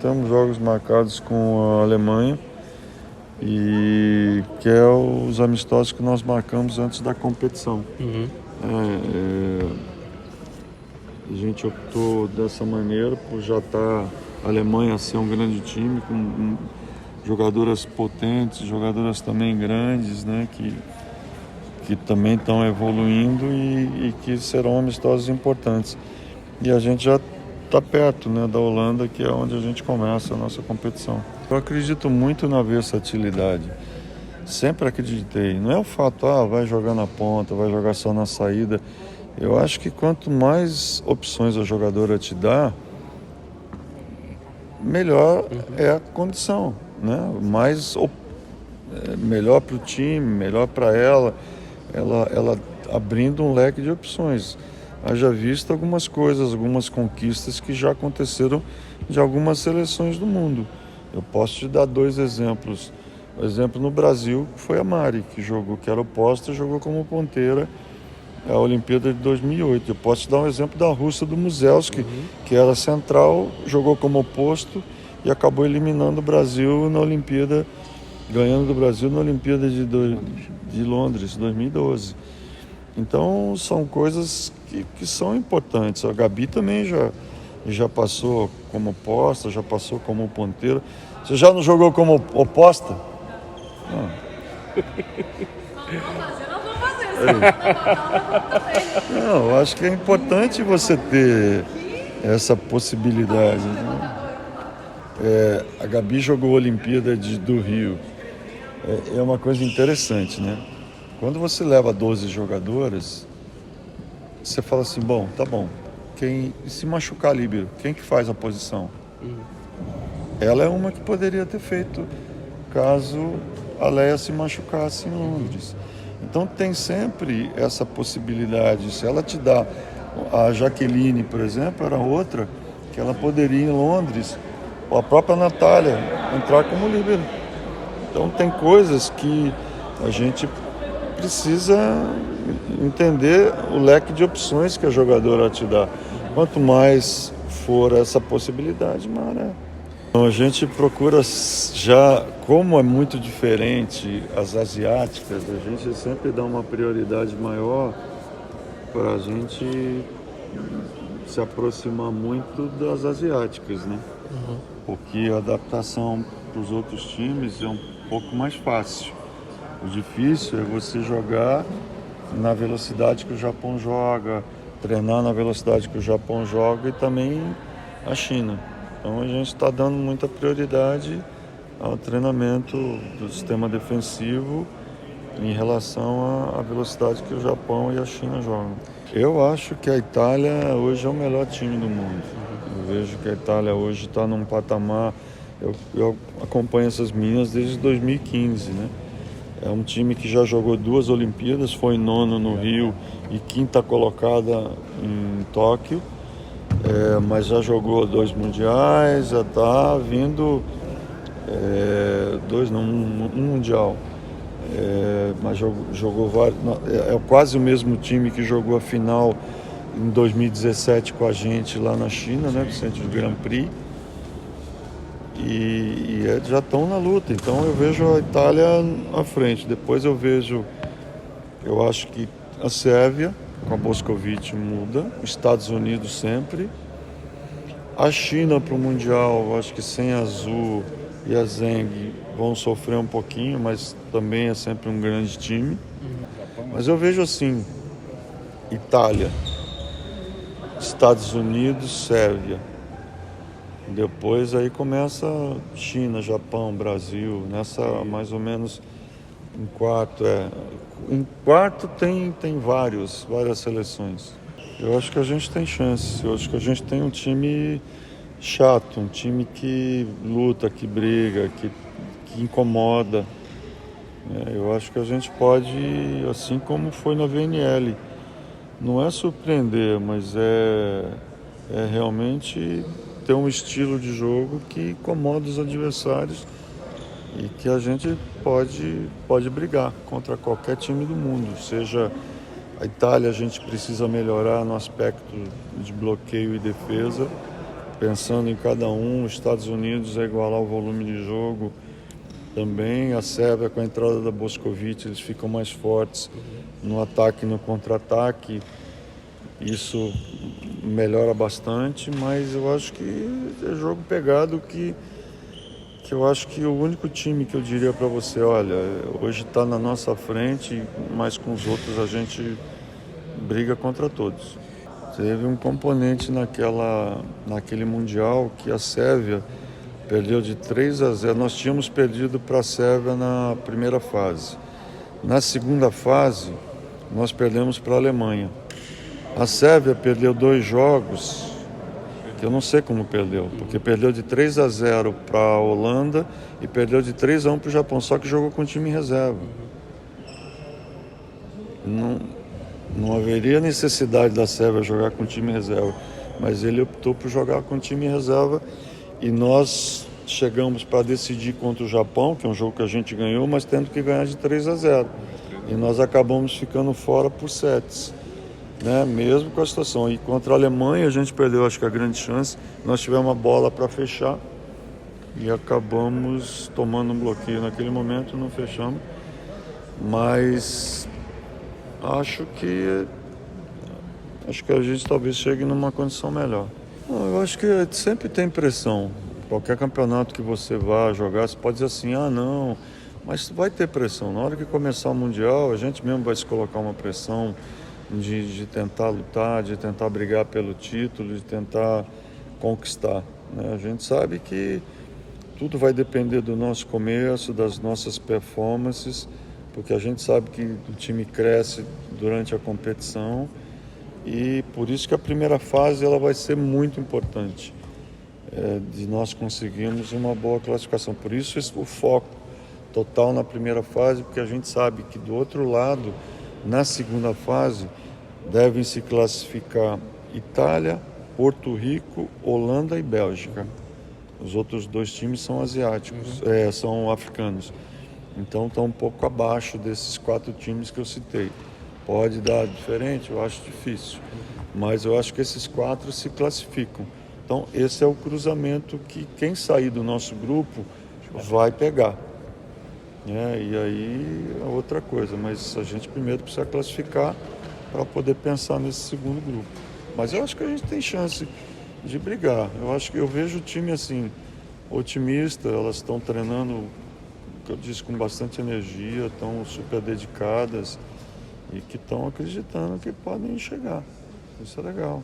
Temos jogos marcados com a Alemanha, e que é os amistosos que nós marcamos antes da competição. A gente optou dessa maneira por já estar a Alemanha ser um grande time com jogadoras potentes, jogadoras também grandes, né, que também estão evoluindo e que serão amistosos importantes. E a gente já está perto, né, da Holanda, que é onde a gente começa a nossa competição. Eu acredito muito na versatilidade. Sempre acreditei. Não é o fato, vai jogar na ponta, vai jogar só na saída. Eu acho que quanto mais opções a jogadora te dá, melhor é a condição, né? Melhor para o time, melhor para ela abrindo um leque de opções. Haja visto algumas coisas, algumas conquistas que já aconteceram de algumas seleções do mundo. Eu posso te dar dois exemplos. O exemplo no Brasil foi a Mari, que era oposta, jogou como ponteira a Olimpíada de 2008. Eu posso te dar um exemplo da russa do Muzelski, que era central, jogou como oposto e acabou eliminando o Brasil na Olimpíada, ganhando do Brasil na Olimpíada de Londres, 2012. Então são coisas que são importantes. A Gabi também já passou como oposta, já passou como ponteira. Você já não jogou como oposta? Não. Não, eu acho que é importante você ter essa possibilidade, né? A Gabi jogou a Olimpíada do Rio. É uma coisa interessante, né? Quando você leva 12 jogadoras, você fala assim, tá bom, quem se machucar líbero, quem que faz a posição? Ela é uma que poderia ter feito caso a Leia se machucasse em Londres. Então tem sempre essa possibilidade. Se ela te dá, a Jaqueline, por exemplo, era outra que ela poderia em Londres, ou a própria Natália, entrar como líbero. Então tem coisas que a gente precisa entender o leque de opções que a jogadora te dá. Quanto mais for essa possibilidade, maior é. Então a gente procura já, como é muito diferente as asiáticas, a gente sempre dá uma prioridade maior para a gente se aproximar muito das asiáticas, né? Porque a adaptação para os outros times é um pouco mais fácil. O difícil é você jogar na velocidade que o Japão joga, treinar na velocidade que o Japão joga e também a China. Então a gente está dando muita prioridade ao treinamento do sistema defensivo em relação à velocidade que o Japão e a China jogam. Eu acho que a Itália hoje é o melhor time do mundo. Eu vejo que a Itália hoje está num patamar... Eu acompanho essas meninas desde 2015, né? É um time que já jogou 2 Olimpíadas, foi nono no Rio e quinta colocada em Tóquio, mas já jogou 2 mundiais, já está vindo, um mundial, mas jogou vários, é quase o mesmo time que jogou a final em 2017 com a gente lá na China, né, do Centro de Grand Prix. Já estão na luta, então eu vejo a Itália à frente. Depois eu acho que a Sérvia, com a Boscovic, muda, os Estados Unidos sempre, a China para o Mundial, eu acho que sem a Zhu e a Zheng vão sofrer um pouquinho, mas também é sempre um grande time. Mas eu vejo assim, Itália, Estados Unidos, Sérvia. Depois aí começa China, Japão, Brasil, nessa mais ou menos em quarto. Em quarto tem várias seleções. Eu acho que a gente tem chance, eu acho que a gente tem um time chato, um time que luta, que briga, que incomoda. Eu acho que a gente pode, assim como foi na VNL, não é surpreender, mas é realmente ter um estilo de jogo que incomoda os adversários e que a gente pode brigar contra qualquer time do mundo. Seja a Itália, a gente precisa melhorar no aspecto de bloqueio e defesa, pensando em cada um. Os Estados Unidos é igualar o volume de jogo também. A Sérvia, com a entrada da Bošković, eles ficam mais fortes no ataque e no contra-ataque. Isso melhora bastante, mas eu acho que é jogo pegado que eu acho que o único time que eu diria para você, olha, hoje está na nossa frente, mas com os outros a gente briga contra todos. Teve um componente naquele Mundial que a Sérvia perdeu de 3-0. Nós tínhamos perdido para a Sérvia na primeira fase. Na segunda fase, nós perdemos para a Alemanha. A Sérvia perdeu 2 jogos, que eu não sei como perdeu, porque perdeu de 3-0 para a Holanda e perdeu de 3-1 para o Japão, só que jogou com o time em reserva. Não haveria necessidade da Sérvia jogar com o time em reserva, mas ele optou por jogar com o time em reserva e nós chegamos para decidir contra o Japão, que é um jogo que a gente ganhou, mas tendo que ganhar de 3-0. E nós acabamos ficando fora por sets. Né, mesmo com a situação. E contra a Alemanha a gente perdeu, acho que a grande chance. Nós tivemos uma bola para fechar e acabamos tomando um bloqueio naquele momento, não fechamos. Mas acho que a gente talvez chegue numa condição melhor. Eu acho que sempre tem pressão. Qualquer campeonato que você vá jogar, você pode dizer assim, não, mas vai ter pressão. Na hora que começar o Mundial, a gente mesmo vai se colocar uma pressão de tentar lutar, de tentar brigar pelo título, de tentar conquistar. Né? A gente sabe que tudo vai depender do nosso começo, das nossas performances, porque a gente sabe que o time cresce durante a competição e por isso que a primeira fase ela vai ser muito importante, de nós conseguirmos uma boa classificação. Por isso o foco total na primeira fase, porque a gente sabe que do outro lado, na segunda fase, devem se classificar Itália, Porto Rico, Holanda e Bélgica. Os outros 2 times são asiáticos, são africanos. Então estão um pouco abaixo desses 4 times que eu citei. Pode dar diferente? Eu acho difícil. Mas eu acho que esses 4 se classificam. Então esse é o cruzamento que quem sair do nosso grupo vai pegar. E aí é outra coisa, mas a gente primeiro precisa classificar para poder pensar nesse segundo grupo. Mas eu acho que a gente tem chance de brigar. Eu acho que eu vejo o time assim, otimista, elas estão treinando, eu disse, com bastante energia, estão super dedicadas e que estão acreditando que podem chegar. Isso é legal.